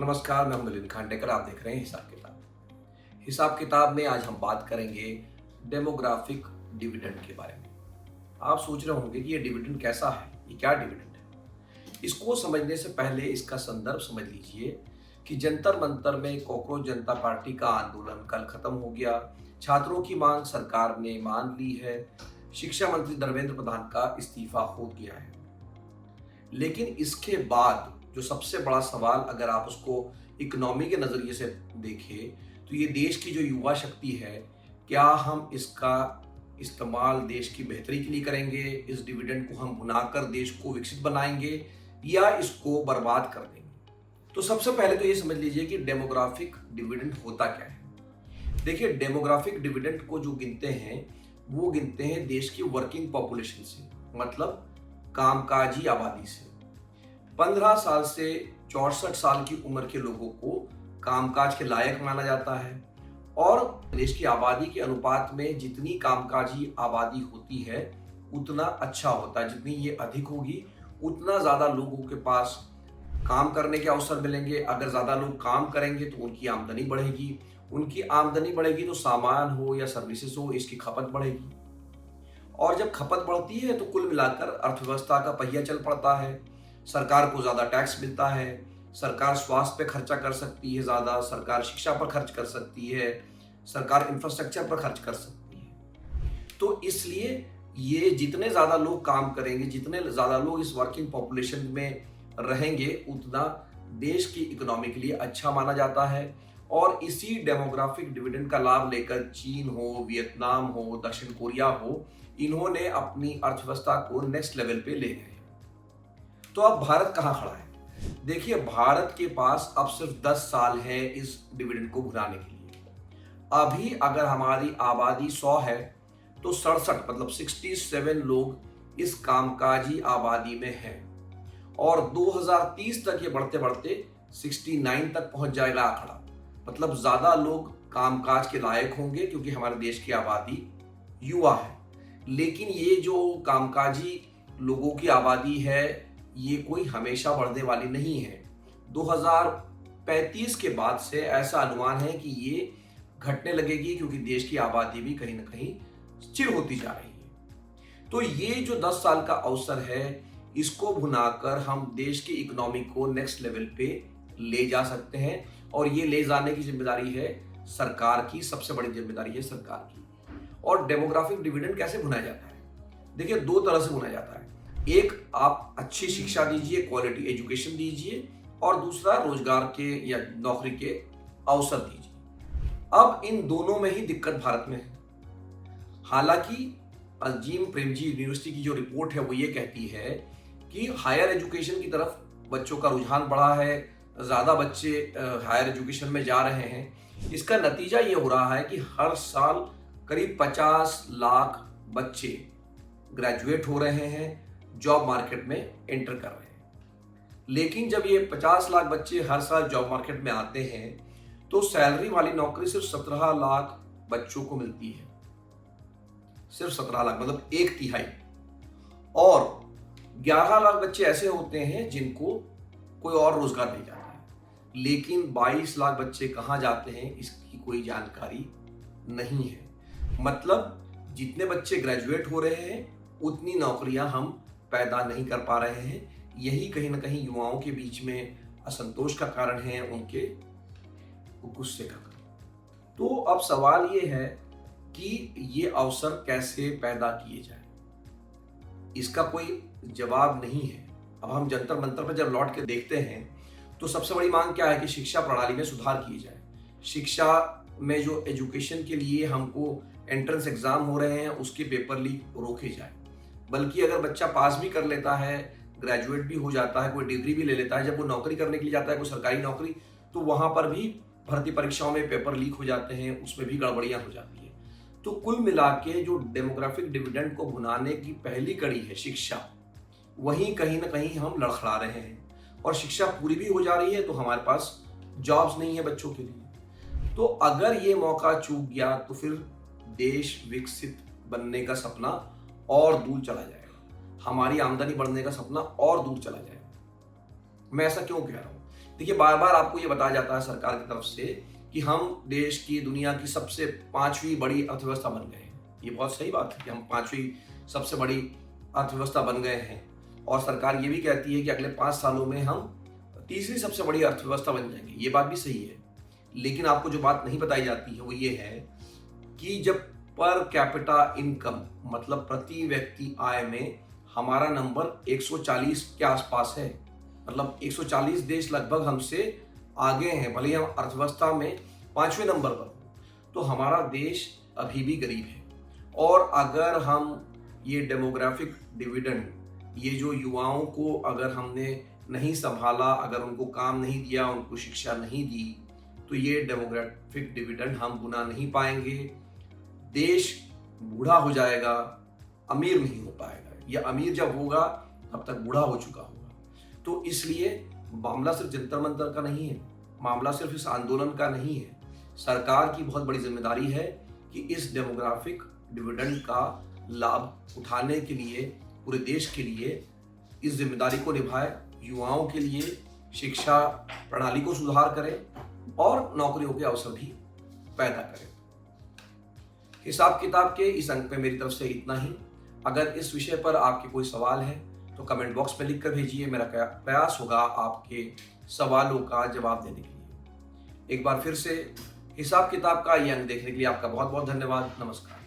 नमस्कार, मैं हूं मिलिंद खांडेकर। आप देख रहे हैं हिसाब किताब में आज हम बात करेंगे डेमोग्राफिक डिविडेंड के बारे में। आप सोच रहे होंगे कि ये डिविडेंड कैसा है, ये क्या डिविडेंड है। इसको समझने से पहले इसका संदर्भ समझ लीजिए कि जंतर मंतर में कॉकरोच जनता पार्टी का आंदोलन कल खत्म हो गया। छात्रों की मांग सरकार ने मान ली है। शिक्षा मंत्री धर्मेंद्र प्रधान का इस्तीफा हो गया है। लेकिन इसके बाद जो सबसे बड़ा सवाल, अगर आप उसको इकोनॉमी के नज़रिए से देखें तो ये देश की जो युवा शक्ति है, क्या हम इसका इस्तेमाल देश की बेहतरी के लिए करेंगे, इस डिविडेंड को हम भुनाकर देश को विकसित बनाएंगे या इसको बर्बाद कर देंगे। तो सबसे पहले तो ये समझ लीजिए कि डेमोग्राफिक डिविडेंड होता क्या है। देखिए, डेमोग्राफिक डिविडेंड को जो गिनते हैं वो गिनते हैं देश की वर्किंग पॉपुलेशन से, मतलब कामकाजी आबादी से। 15 साल से 64 साल की उम्र के लोगों को कामकाज के लायक माना जाता है और देश की आबादी के अनुपात में जितनी कामकाजी आबादी होती है उतना अच्छा होता है। जितनी ये अधिक होगी उतना ज़्यादा लोगों के पास काम करने के अवसर मिलेंगे। अगर ज़्यादा लोग काम करेंगे तो उनकी आमदनी बढ़ेगी, उनकी आमदनी बढ़ेगी तो सामान हो या सर्विसेज हो, इसकी खपत बढ़ेगी और जब खपत बढ़ती है तो कुल मिलाकर अर्थव्यवस्था का पहिया चल पड़ता है। सरकार को ज़्यादा टैक्स मिलता है, सरकार स्वास्थ्य पे खर्चा कर सकती है ज़्यादा, सरकार शिक्षा पर खर्च कर सकती है, सरकार इंफ्रास्ट्रक्चर पर खर्च कर सकती है। तो इसलिए ये जितने ज़्यादा लोग काम करेंगे, जितने ज़्यादा लोग इस वर्किंग पॉपुलेशन में रहेंगे, उतना देश की इकोनॉमी के लिए अच्छा माना जाता है। और इसी डेमोग्राफिक डिविडेंड का लाभ लेकर चीन हो, वियतनाम हो, दक्षिण कोरिया हो, इन्होंने अपनी अर्थव्यवस्था को नेक्स्ट लेवल पे ले गए। तो अब भारत कहाँ खड़ा है? देखिए, भारत के पास अब सिर्फ 10 साल है इस डिविडेंड को भुनाने के लिए। अभी अगर हमारी आबादी 100 है तो 67 मतलब 67 लोग इस कामकाजी आबादी में हैं और 2030 तक ये बढ़ते बढ़ते 69 तक पहुंच जाएगा आंकड़ा। मतलब ज़्यादा लोग कामकाज के लायक होंगे क्योंकि हमारे देश की आबादी युवा है। लेकिन ये जो कामकाजी लोगों की आबादी है ये कोई हमेशा बढ़ने वाली नहीं है। 2035 के बाद से ऐसा अनुमान है कि ये घटने लगेगी क्योंकि देश की आबादी भी कहीं ना कहीं स्थिर होती जा रही है। तो ये जो 10 साल का अवसर है, इसको भुनाकर हम देश की इकोनॉमी को नेक्स्ट लेवल पे ले जा सकते हैं और ये ले जाने की जिम्मेदारी है सरकार की, सबसे बड़ी जिम्मेदारी है सरकार की। और डेमोग्राफिक डिविडेंड कैसे भुनाया जाता है? देखिए, 2 तरह से भुनाया जाता है। एक, आप अच्छी शिक्षा दीजिए, क्वालिटी एजुकेशन दीजिए, और दूसरा रोजगार के या नौकरी के अवसर दीजिए। अब इन दोनों में ही दिक्कत भारत में है। हालांकि अजीम प्रेमजी यूनिवर्सिटी की जो रिपोर्ट है वो ये कहती है कि हायर एजुकेशन की तरफ बच्चों का रुझान बढ़ा है, ज़्यादा बच्चे हायर एजुकेशन में जा रहे हैं। इसका नतीजा ये हो रहा है कि हर साल करीब 50 लाख बच्चे ग्रेजुएट हो रहे हैं, जॉब मार्केट में एंटर कर रहे हैं। लेकिन जब ये 50 लाख बच्चे हर साल जॉब मार्केट में आते हैं तो सैलरी वाली नौकरी सिर्फ 17 लाख बच्चों को मिलती है। सिर्फ 17 लाख मतलब 1/3। और 11 लाख बच्चे ऐसे होते हैं जिनको कोई और रोजगार नहीं जाता है। लेकिन 22 लाख बच्चे कहाँ जाते हैं इसकी कोई जानकारी नहीं है। मतलब जितने बच्चे ग्रेजुएट हो रहे हैं उतनी नौकरियां हम पैदा नहीं कर पा रहे हैं। यही कहीं ना कहीं युवाओं के बीच में असंतोष का कारण है, उनके गुस्से का कारण। तो अब सवाल ये है कि ये अवसर कैसे पैदा किए जाए, इसका कोई जवाब नहीं है। अब हम जंतर मंतर पर जब लौट के देखते हैं तो सबसे बड़ी मांग क्या है कि शिक्षा प्रणाली में सुधार किए जाए। शिक्षा में जो एजुकेशन के लिए हमको एंट्रेंस एग्जाम हो रहे हैं उसके पेपर लीक रोके जाए। बल्कि अगर बच्चा पास भी कर लेता है, ग्रेजुएट भी हो जाता है, कोई डिग्री भी ले लेता है, जब वो नौकरी करने के लिए जाता है, कोई सरकारी नौकरी, तो वहां पर भी भर्ती परीक्षाओं में पेपर लीक हो जाते हैं, उसमें भी गड़बड़ियां हो जाती है। तो कुल मिला के जो डेमोग्राफिक डिविडेंड को भुनाने की पहली कड़ी है शिक्षा, वहीं कहीं ना कहीं हम लड़खड़ा रहे हैं। और शिक्षा पूरी भी हो जा रही है तो हमारे पास जॉब्स नहीं है बच्चों के लिए। तो अगर ये मौका चूक गया तो फिर देश विकसित बनने का सपना और दूर चला जाएगा, हमारी आमदनी बढ़ने का सपना और दूर चला जाएगा। मैं ऐसा क्यों कह रहा हूं? देखिए, बार बार आपको ये बताया जाता है सरकार की तरफ से कि हम देश की दुनिया की सबसे 5वीं बड़ी अर्थव्यवस्था बन गए हैं। ये बहुत सही बात है कि हम 5वीं सबसे बड़ी अर्थव्यवस्था बन गए हैं, और सरकार ये भी कहती है कि अगले 5 सालों में हम तीसरी सबसे बड़ी अर्थव्यवस्था बन जाएंगे। ये बात भी सही है, लेकिन आपको जो बात नहीं बताई जाती है वो ये है कि जब पर कैपिटा इनकम, मतलब प्रति व्यक्ति आय में हमारा नंबर 140 के आसपास है, मतलब 140 देश लगभग हमसे आगे हैं, भले ही हम अर्थव्यवस्था में 5वें नंबर पर, तो हमारा देश अभी भी गरीब है। और अगर हम ये डेमोग्राफिक डिविडेंड, ये जो युवाओं को अगर हमने नहीं संभाला, अगर उनको काम नहीं दिया, उनको शिक्षा नहीं दी, तो ये डेमोग्राफिक डिविडेंड हम बुना नहीं पाएंगे। देश बूढ़ा हो जाएगा, अमीर नहीं हो पाएगा, या अमीर जब होगा तब तक बूढ़ा हो चुका होगा। तो इसलिए मामला सिर्फ जंतर मंतर का नहीं है, मामला सिर्फ इस आंदोलन का नहीं है। सरकार की बहुत बड़ी जिम्मेदारी है कि इस डेमोग्राफिक डिविडेंड का लाभ उठाने के लिए, पूरे देश के लिए इस जिम्मेदारी को निभाए, युवाओं के लिए शिक्षा प्रणाली को सुधार करें और नौकरियों के अवसर भी पैदा करें। हिसाब किताब के इस अंक में मेरी तरफ से इतना ही। अगर इस विषय पर आपके कोई सवाल है तो कमेंट बॉक्स में लिख कर भेजिए। मेरा प्रयास होगा आपके सवालों का जवाब देने के लिए। एक बार फिर से हिसाब किताब का ये अंक देखने के लिए आपका बहुत बहुत धन्यवाद। नमस्कार।